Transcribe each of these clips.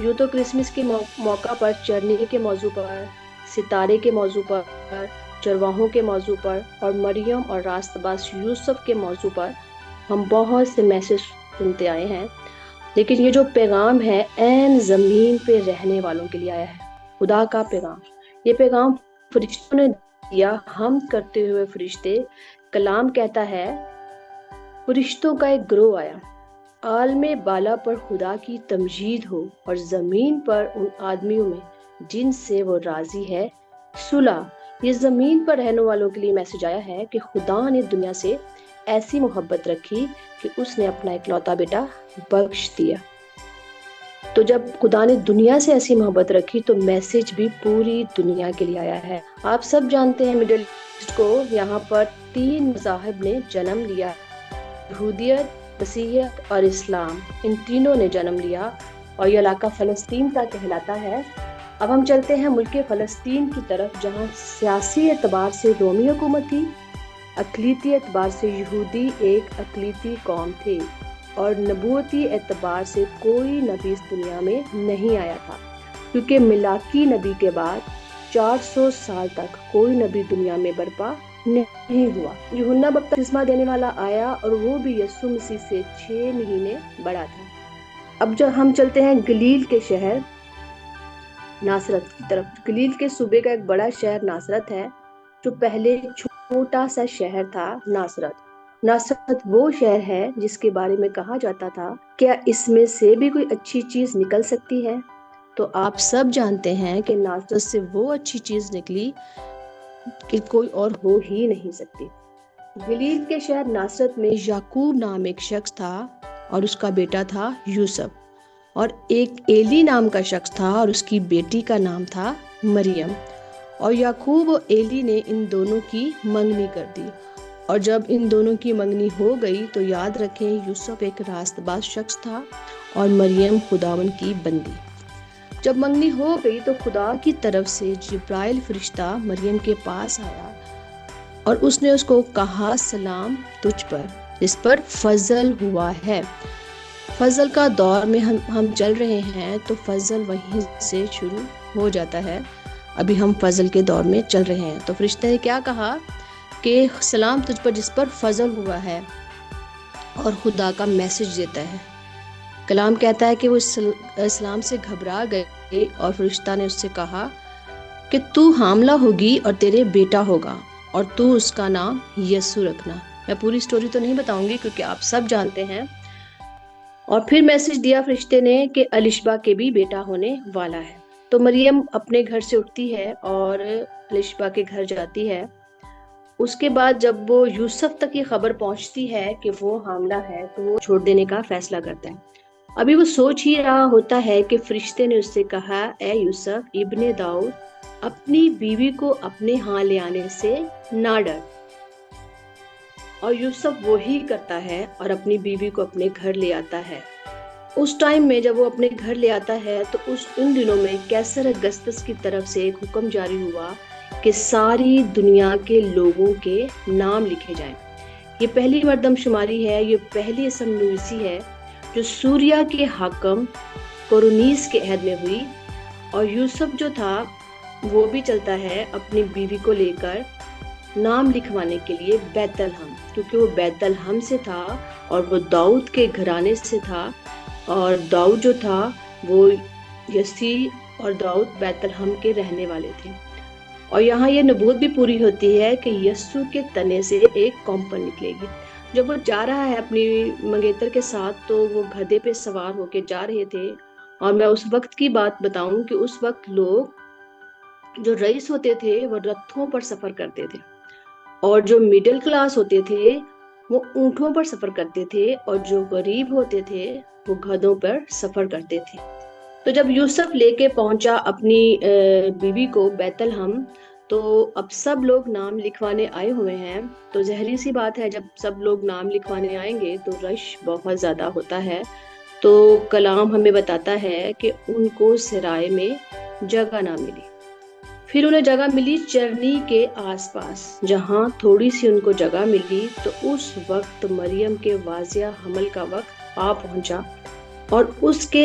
یوں تو کرسمس کے موقع پر چرنی کے موضوع پر، ستارے کے موضوع پر، چرواہوں کے موضوع پر اور مریم اور راست باز یوسف کے موضوع پر ہم بہت سے میسج سنتے آئے ہیں، لیکن یہ جو پیغام ہے عین زمین پہ رہنے والوں کے لیے آیا ہے، خدا کا پیغام۔ یہ پیغام فرشتوں نے دیا، ہم کرتے ہوئے فرشتے۔ کلام کہتا ہے فرشتوں کا ایک گروہ آیا، عالم بالا پر خدا کی تمجید ہو اور زمین پر ان آدمیوں میں جن سے وہ راضی ہے صلح۔ یہ زمین پر رہنے والوں کے لیے میسج آیا ہے کہ خدا نے دنیا سے ایسی محبت رکھی کہ اس نے اپنا اکلوتا بیٹا بخش دیا۔ تو جب خدا نے دنیا سے ایسی محبت رکھی تو میسج بھی پوری دنیا کے لیے آیا ہے۔ آپ سب جانتے ہیں مڈل ایسٹ کو یہاں پر 3 مذاہب نے جنم لیا، یہودیت، مسیحیت اور اسلام۔ ان تینوں نے جنم لیا اور یہ علاقہ فلسطین کا کہلاتا ہے۔ اب ہم چلتے ہیں ملک فلسطین کی طرف، جہاں سیاسی اعتبار سے رومی حکومت تھی، اقلیتی اعتبار سے یہودی ایک اقلیتی قوم تھے، اور نبوتی اعتبار سے کوئی نبی اس دنیا میں نہیں آیا تھا، کیونکہ ملاکی نبی کے بعد 400 سال تک کوئی نبی دنیا میں برپا نہیں ہوا۔ یوحنا بپتسمہ دینے والا آیا اور وہ بھی یسوع مسیح سے 6 مہینے بڑا تھا۔ اب جو ہم چلتے ہیں گلیل کے شہر ناصرت کی طرف۔ گلیل کے صوبے کا ایک بڑا شہر ناصرت ہے، جو پہلے چھوٹا سا شہر تھا۔ ناصرت وہ شہر ہے جس کے بارے میں کہا جاتا تھا کیا اس میں سے بھی کوئی اچھی چیز نکل سکتی ہے؟ تو آپ سب جانتے ہیں کہ ناصرت سے وہ اچھی چیز نکلی کہ کوئی اور ہو ہی نہیں سکتی۔ گلیل کے شہر ناصرت میں یعقوب نام ایک شخص تھا اور اس کا بیٹا تھا یوسف، اور ایک ایلی نام کا شخص تھا اور اس کی بیٹی کا نام تھا مریم۔ اور یعقوب اور ایلی نے ان دونوں کی منگنی کر دی، اور جب ان دونوں کی منگنی ہو گئی تو یاد رکھیں یوسف ایک راست باز شخص تھا اور مریم خداوند کی بندی۔ جب منگنی ہو گئی تو خدا کی طرف سے جبرائیل فرشتہ مریم کے پاس آیا اور اس نے اس کو کہا سلام تجھ پر، اس پر فضل ہوا ہے۔ فضل کا دور میں ہم چل رہے ہیں، تو فضل وہیں سے شروع ہو جاتا ہے۔ ابھی ہم فضل کے دور میں چل رہے ہیں۔ تو فرشتے نے کیا کہا کہ سلام تجھ پر جس پر فضل ہوا ہے، اور خدا کا میسج دیتا ہے۔ کلام کہتا ہے کہ وہ اسلام سے گھبرا گئے اور فرشتہ نے اس سے کہا کہ تو حاملہ ہوگی اور تیرے بیٹا ہوگا اور تو اس کا نام یسوع رکھنا۔ میں پوری سٹوری تو نہیں بتاؤں گی کیونکہ آپ سب جانتے ہیں۔ اور پھر میسج دیا فرشتے نے کہ الشبا کے بھی بیٹا ہونے والا ہے۔ تو مریم اپنے گھر سے اٹھتی ہے اور الشبا کے گھر جاتی ہے۔ اس کے بعد جب وہ یوسف تک یہ خبر پہنچتی ہے کہ وہ حاملہ ہے تو وہ چھوڑ دینے کا فیصلہ کرتا ہے۔ ابھی وہ سوچ ہی رہا ہوتا ہے کہ فرشتے نے اس سے کہا اے یوسف ابن داؤد، اپنی بیوی کو اپنے ہاں لے آنے سے نہ ڈر۔ اور یوسف وہی کرتا ہے اور اپنی بیوی کو اپنے گھر لے آتا ہے۔ اس ٹائم میں جب وہ اپنے گھر لے آتا ہے تو ان دنوں میں کیسر اگستس کی طرف سے ایک حکم جاری ہوا کہ ساری دنیا کے لوگوں کے نام لکھے جائیں۔ یہ پہلی مردم شماری ہے، یہ پہلی اسم نویسی ہے جو سوریا کے حاکم کورونیس کے عہد میں ہوئی۔ اور یوسف جو تھا وہ بھی چلتا ہے اپنی بیوی کو لے کر نام لکھوانے کے لیے بیت الحم، کیونکہ وہ بیت الحم سے تھا اور وہ داؤد کے گھرانے سے تھا، اور داؤد جو تھا وہ یسی اور داؤد بیت الحم کے رہنے والے تھے۔ اور یہاں یہ نبوت بھی پوری ہوتی ہے کہ یسوع کے تنے سے ایک کمپن نکلے گی۔ جب وہ جا رہا ہے اپنی منگیتر کے ساتھ تو وہ گدھے پہ سوار ہو کے جا رہے تھے، اور میں اس وقت کی بات بتاؤں کہ اس وقت لوگ جو رئیس ہوتے تھے وہ رتھوں پر سفر کرتے تھے، اور جو مڈل کلاس ہوتے تھے وہ اونٹوں پر سفر کرتے تھے، اور جو غریب ہوتے تھے وہ گدھوں پر سفر کرتے تھے۔ تو جب یوسف لے کے پہنچا اپنی بیوی کو بیت الحم، تو اب سب لوگ نام لکھوانے آئے ہوئے ہیں۔ تو ظاہری سی بات ہے جب سب لوگ نام لکھوانے آئیں گے تو رش بہت زیادہ ہوتا ہے۔ تو کلام ہمیں بتاتا ہے کہ ان کو سرائے میں جگہ نہ ملی۔ پھر انہیں جگہ ملی چرنی کے آس پاس، جہاں تھوڑی سی ان کو جگہ ملی تو اس وقت مریم کے واضح حمل کا وقت آ پہنچا۔ اور اس کے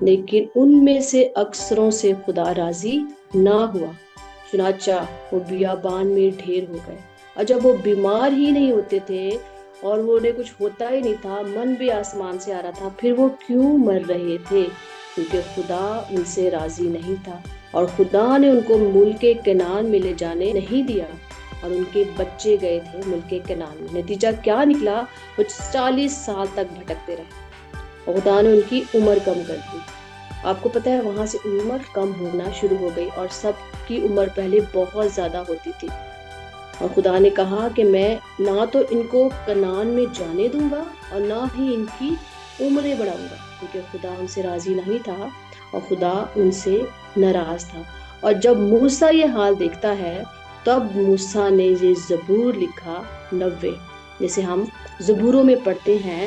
لیکن ان میں سے اکثروں سے خدا راضی نہ ہوا، چنانچہ وہ بیابان میں ڈھیر ہو گئے۔ اور جب وہ بیمار ہی نہیں ہوتے تھے اور وہ انہیں کچھ ہوتا ہی نہیں تھا، من بھی آسمان سے آ رہا تھا، پھر وہ کیوں مر رہے تھے؟ کیونکہ خدا ان سے راضی نہیں تھا، اور خدا نے ان کو ملک کنعان میں لے جانے نہیں دیا، اور ان کے بچے گئے تھے ملک کنعان میں۔ نتیجہ کیا نکلا؟ وہ 40 سال تک بھٹکتے رہے، اور خدا نے ان کی عمر کم کر دی۔ آپ کو پتہ ہے وہاں سے عمر کم ہونا شروع ہو گئی، اور سب کی عمر پہلے بہت زیادہ ہوتی تھی، اور خدا نے کہا کہ میں نہ تو ان کو کنعان میں جانے دوں گا اور نہ ہی ان کی عمریں بڑھاؤں گا، کیونکہ خدا ان سے راضی نہیں تھا اور خدا ان سے ناراض تھا۔ اور جب موسیٰ یہ حال دیکھتا ہے، تب موسیٰ نے یہ زبور لکھا 90، جسے ہم زبوروں میں پڑھتے ہیں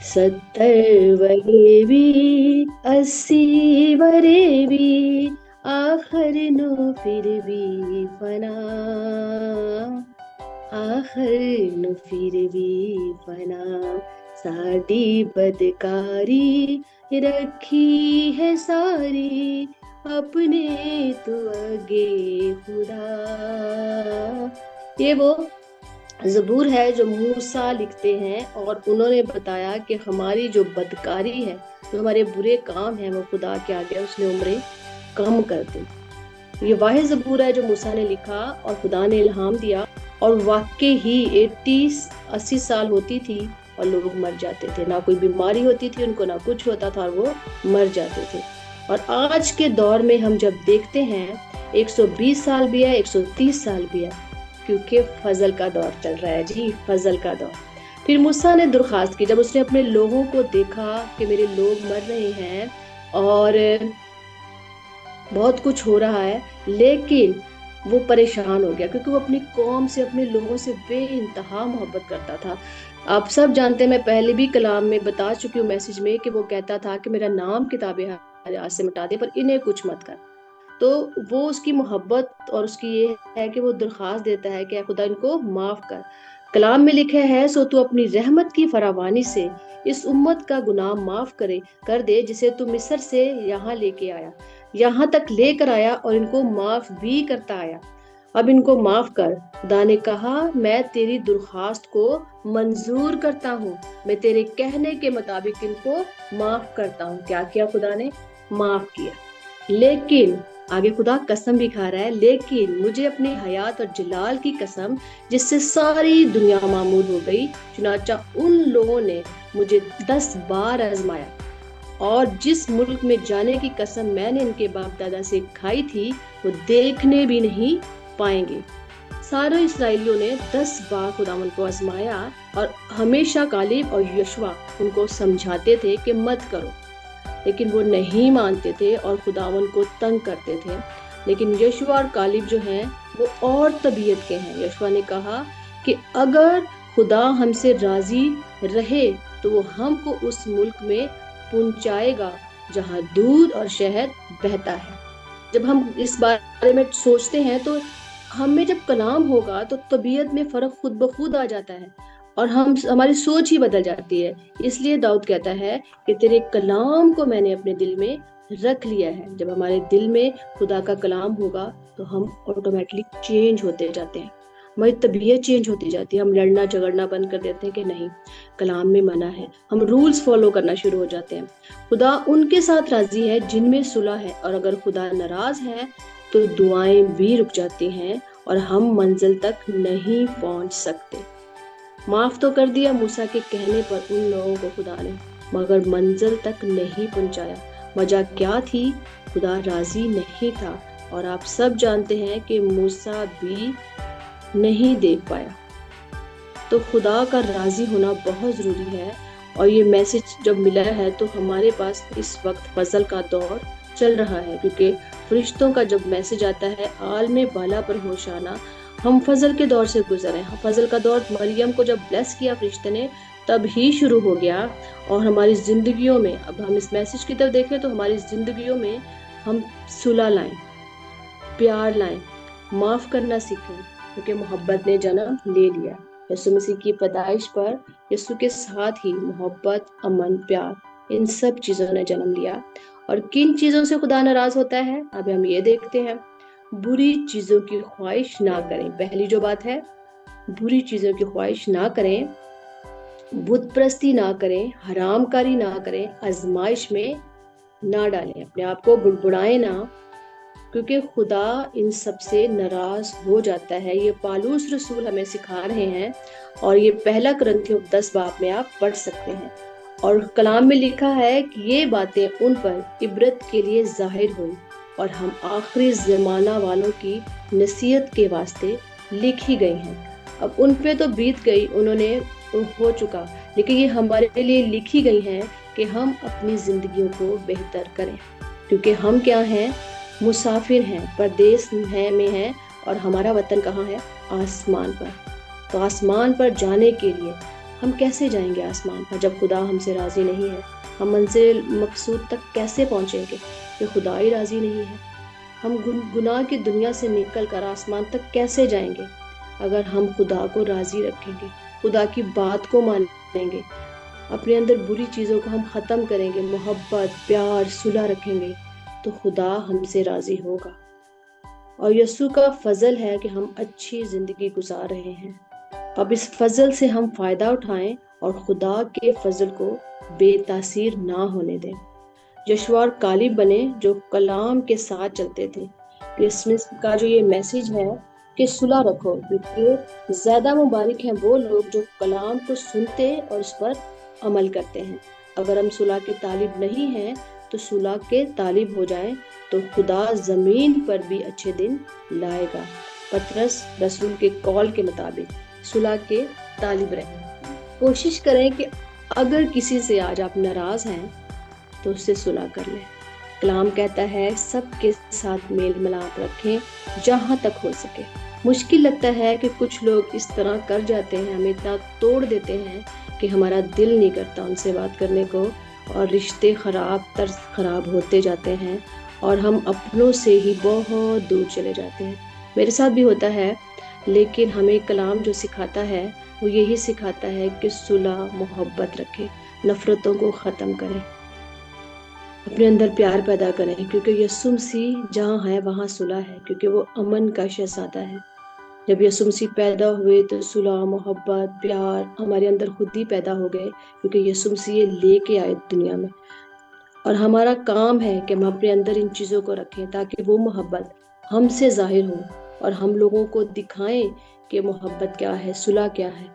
70 ورے بھی 80 ورے بھی آخر نو پھر بھی فنا، آخر نو پھر بھی فنا، ساڈی بدکاری رکھی ہے ساری اپنے تو اگے خدا۔ یہ وہ زبور ہے جو موسیٰ لکھتے ہیں، اور انہوں نے بتایا کہ ہماری جو بدکاری ہے، جو ہمارے برے کام ہیں، وہ خدا کے آگے اس نے عمریں کم کر دی۔ یہ واحد زبور ہے جو موسیٰ نے لکھا اور خدا نے الہام دیا، اور واقعی ہی 80 سال ہوتی تھی اور لوگ مر جاتے تھے، نہ کوئی بیماری ہوتی تھی ان کو، نہ کچھ ہوتا تھا، اور وہ مر جاتے تھے۔ اور آج کے دور میں ہم جب دیکھتے ہیں 120 سال بھی ہے، 130 سال بھی ہے، کیونکہ فضل کا دور چل رہا ہے جی، فضل کا دور۔ پھر موسیٰ نے درخواست کی، جب اس نے اپنے لوگوں کو دیکھا کہ میرے لوگ مر رہے ہیں اور بہت کچھ ہو رہا ہے، لیکن وہ پریشان ہو گیا، کیونکہ وہ اپنی قوم سے، اپنے لوگوں سے بے انتہا محبت کرتا تھا۔ آپ سب جانتے ہیں، میں پہلے بھی کلام میں بتا چکی ہوں، میسج میں، کہ وہ کہتا تھا کہ میرا نام کتاب حیات سے مٹا دے پر انہیں کچھ مت کر۔ تو وہ اس کی محبت اور اس کی یہ ہے کہ وہ درخواست دیتا ہے کہ اے خدا ان کو معاف کر۔ کلام میں لکھا ہے، سو تو اپنی رحمت کی فراوانی سے اس امت کا گناہ معاف کر دے جسے تو مصر سے یہاں لے کے آیا، یہاں تک لے کر آیا، اور ان کو معاف بھی کرتا آیا۔ اب ان کو معاف کر۔ خدا نے کہا، میں تیری درخواست کو منظور کرتا ہوں، میں تیرے کہنے کے مطابق ان کو معاف کرتا ہوں۔ کیا کیا خدا نے؟ معاف کیا۔ لیکن آگے خدا قسم بھی کھا رہا ہے، لیکن مجھے اپنی حیات اور جلال کی قسم جس سے ساری دنیا معمور ہو گئی، چنانچہ ان لوگوں نے مجھے 10 بار آزمایا، اور جس ملک میں جانے کی قسم میں نے ان کے باپ دادا سے کھائی تھی، وہ دیکھنے بھی نہیں پائیں گے۔ سارے اسرائیلیوں نے 10 بار خداوند کو آزمایا، اور ہمیشہ کالیب اور یشوع ان کو سمجھاتے تھے کہ مت کرو، لیکن وہ نہیں مانتے تھے اور خداوند کو تنگ کرتے تھے۔ لیکن یشوع اور کالیب جو ہیں وہ اور طبیعت کے ہیں۔ یشوع نے کہا کہ اگر خدا ہم سے راضی رہے تو وہ ہم کو اس ملک میں پہنچائے گا جہاں دودھ اور شہد بہتا ہے۔ جب ہم اس بارے میں سوچتے ہیں تو ہمیں جب کلام ہوگا تو طبیعت میں فرق خود بخود آ جاتا ہے، اور ہماری سوچ ہی بدل جاتی ہے۔ اس لیے داؤد کہتا ہے کہ تیرے کلام کو میں نے اپنے دل میں رکھ لیا ہے۔ جب ہمارے دل میں خدا کا کلام ہوگا تو ہم آٹومیٹلی چینج ہوتے جاتے ہیں، ہماری طبیعت چینج ہوتی جاتی ہے، ہم لڑنا جھگڑنا بند کر دیتے ہیں کہ نہیں کلام میں منع ہے، ہم رولز فالو کرنا شروع ہو جاتے ہیں۔ خدا ان کے ساتھ راضی ہے جن میں صلح ہے، اور اگر خدا ناراض ہے تو دعائیں بھی رک جاتی ہیں اور ہم منزل تک نہیں پہنچ سکتے۔ معاف تو کر دیا موسیٰ کے کہنے پر ان لوگوں کو خدا نے، مگر منزل تک نہیں پہنچایا۔ وجہ کیا تھی؟ خدا راضی نہیں تھا، اور آپ سب جانتے ہیں کہ موسیٰ بھی نہیں دیکھ پایا۔ تو خدا کا راضی ہونا بہت ضروری ہے، اور یہ میسج جب ملا ہے تو ہمارے پاس اس وقت فضل کا دور چل رہا ہے، کیونکہ فرشتوں کا جب میسج آتا ہے عالم بالا پر ہوشانہ، ہم فضل کے دور سے گزرے ہیں۔ فضل کا دور مریم کو جب بلیس کیا فرشتے نے تب ہی شروع ہو گیا، اور ہماری زندگیوں میں اب ہم اس میسج کی طرف دیکھیں تو ہماری زندگیوں میں ہم صلح لائیں، پیار لائیں، معاف کرنا سیکھیں، کیونکہ محبت نے جنم لے لیا۔ یسوع مسیح کی پیدائش پر یسوع کے ساتھ ہی محبت، امن، پیار ان سب چیزوں نے جنم لیا۔ اور کن چیزوں سے خدا ناراض ہوتا ہے، اب ہم یہ دیکھتے ہیں۔ بری چیزوں کی خواہش نہ کریں، پہلی جو بات ہے، بری چیزوں کی خواہش نہ کریں، بت پرستی نہ کریں، حرام کاری نہ کریں، آزمائش میں نہ ڈالیں، اپنے آپ کو بڑبڑائیں نہ، کیونکہ خدا ان سب سے ناراض ہو جاتا ہے۔ یہ پالوس رسول ہمیں سکھا رہے ہیں، اور یہ پہلا کرنتھیوں 10 باب میں آپ پڑھ سکتے ہیں۔ اور کلام میں لکھا ہے کہ یہ باتیں ان پر عبرت کے لیے ظاہر ہوئی، اور ہم آخری زمانہ والوں کی نصیحت کے واسطے لکھی گئی ہیں۔ اب ان پہ تو بیت گئی، انہوں نے ہو چکا، لیکن یہ ہمارے لیے لکھی گئی ہیں کہ ہم اپنی زندگیوں کو بہتر کریں، کیونکہ ہم کیا ہیں، مسافر ہیں، پردیس میں ہیں، اور ہمارا وطن کہاں ہے، آسمان پر۔ تو آسمان پر جانے کے لیے ہم کیسے جائیں گے آسمان پر جب خدا ہم سے راضی نہیں ہے؟ ہم منزل مقصود تک کیسے پہنچیں گے کہ خدا ہی راضی نہیں ہے؟ ہم گناہ کی دنیا سے نکل کر آسمان تک کیسے جائیں گے اگر ہم خدا کو راضی رکھیں گے، خدا کی بات کو مانیں گے، اپنے اندر بری چیزوں کو ہم ختم کریں گے، محبت، پیار، صلح رکھیں گے، تو خدا ہم سے راضی ہوگا۔ اور یسوع کا فضل ہے کہ ہم اچھی زندگی گزار رہے ہیں۔ اب اس فضل سے ہم فائدہ اٹھائیں اور خدا کے فضل کو بے تاثیر نہ ہونے دیں۔ یشوع اور کالب بنے جو کلام کے ساتھ چلتے تھے۔ کرسمس کا جو یہ میسج ہے کہ صلح رکھو، کیونکہ زیادہ مبارک ہیں وہ لوگ جو کلام کو سنتے اور اس پر عمل کرتے ہیں۔ اگر ہم صلح کے طالب نہیں ہیں تو صلح کے طالب ہو جائیں تو خدا زمین پر بھی اچھے دن لائے گا۔ پطرس رسول کے کال کے مطابق صلح کے طالب رہیں۔ کوشش کریں کہ اگر کسی سے آج آپ ناراض ہیں تو اس سے صلح کر لیں۔ کلام کہتا ہے سب کے ساتھ میل ملاپ رکھیں جہاں تک ہو سکے۔ مشکل لگتا ہے کہ کچھ لوگ اس طرح کر جاتے ہیں، ہمیں اتنا توڑ دیتے ہیں کہ ہمارا دل نہیں کرتا ان سے بات کرنے کو، اور رشتے خراب ہوتے جاتے ہیں، اور ہم اپنوں سے ہی بہت دور چلے جاتے ہیں۔ میرے ساتھ بھی ہوتا ہے، لیکن ہمیں کلام جو سکھاتا ہے وہ یہی سکھاتا ہے کہ صلح، محبت رکھیں، نفرتوں کو ختم کریں، اپنے اندر پیار پیدا کریں، کیونکہ یسوع مسیح جہاں ہے وہاں صلح ہے، کیونکہ وہ امن کا شہزادہ ہے۔ جب یسوع مسیح پیدا ہوئے تو صلح، محبت، پیار ہمارے اندر خود ہی پیدا ہو گئے، کیونکہ یسوع مسیح یہ لے کے آئے دنیا میں۔ اور ہمارا کام ہے کہ ہم اپنے اندر ان چیزوں کو رکھیں تاکہ وہ محبت ہم سے ظاہر ہو، اور ہم لوگوں کو دکھائیں کہ محبت کیا ہے، صلح کیا ہے۔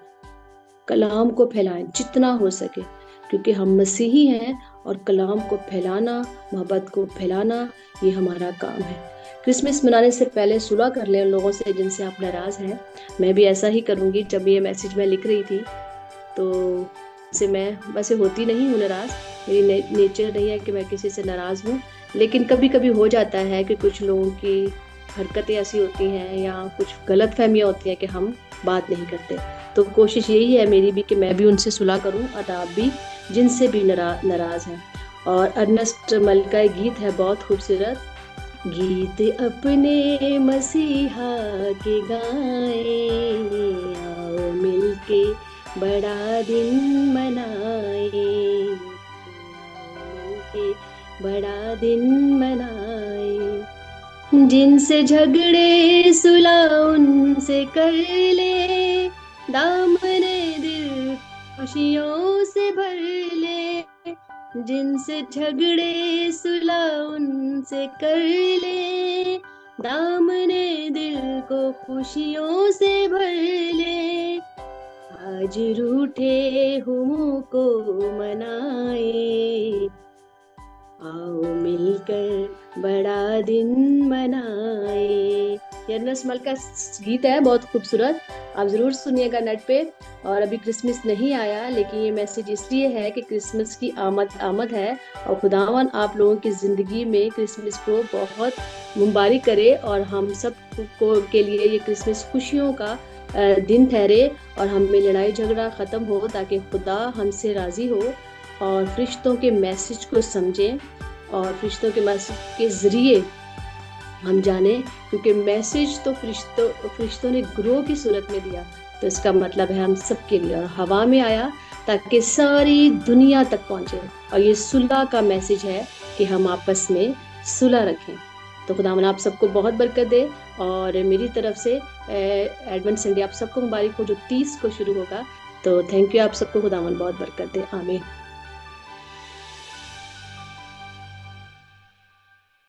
کلام کو پھیلائیں جتنا ہو سکے، کیونکہ ہم مسیحی ہیں، اور کلام کو پھیلانا، محبت کو پھیلانا، یہ ہمارا کام ہے۔ کرسمس منانے سے پہلے صلح کر لیں ان لوگوں سے جن سے آپ ناراض ہیں۔ میں بھی ایسا ہی کروں گی۔ جب یہ میسج میں لکھ رہی تھی تو سے میں ویسے ہوتی نہیں ہوں ناراض، میری نیچر نہیں ہے کہ میں کسی سے ناراض ہوں، لیکن کبھی کبھی ہو جاتا ہے کہ کچھ لوگوں کی حرکتیں ایسی ہوتی ہیں یا کچھ غلط فہمیاں ہوتی ہیں کہ ہم بات نہیں کرتے۔ تو کوشش یہی ہے میری بھی کہ میں بھی ان سے صلح کروں، اور آپ بھی جن سے بھی ناراض ہیں۔ اور ارنسٹ مل کا ایک گیت ہے بہت خوبصورت، گیت اپنے مسیحا کے گائیں، آؤ مل کے بڑا دن منائیں، مل کے بڑا دن منائیں، جن سے جھگڑے صلح ان سے کر لے، دامن دل خوشیوں سے بھر لے، جن سے جھگڑے صلح ان سے کر لے، دامن دل کو خوشیوں سے بھر لے، آج روٹھے ہموں کو منائے، آؤ مل کر بڑا دن منائے۔ یہ ارنسٹ مل کا گیت ہے بہت خوبصورت، آپ ضرور سنیے گا نیٹ پہ۔ اور ابھی کرسمس نہیں آیا، لیکن یہ میسج اس لیے ہے کہ کرسمس کی آمد ہے، اور خداوند آپ لوگوں کی زندگی میں کرسمس کو بہت مبارک کرے، اور ہم سب کو کے لیے یہ کرسمس خوشیوں کا دن ٹھہرے، اور ہم میں لڑائی جھگڑا ختم ہو تاکہ خدا ہم سے راضی ہو، اور فرشتوں کے میسج کو سمجھیں، اور فرشتوں کے میسج کے ذریعے ہم جانیں، کیونکہ میسج تو فرشتوں نے گروہ کی صورت میں دیا، تو اس کا مطلب ہے ہم سب کے لیے، اور ہوا میں آیا تاکہ ساری دنیا تک پہنچے. اور یہ صلح کا میسج ہے کہ ہم آپس میں صلح رکھیں. تو خداوند آپ سب کو بہت برکت دے. اور میری طرف سے ایڈونٹ سنڈے آپ سب کو مبارک ہو جو 30 کو شروع ہوگا. تو تھینک یو آپ سب کو. خداوند بہت برکت دے. آمین.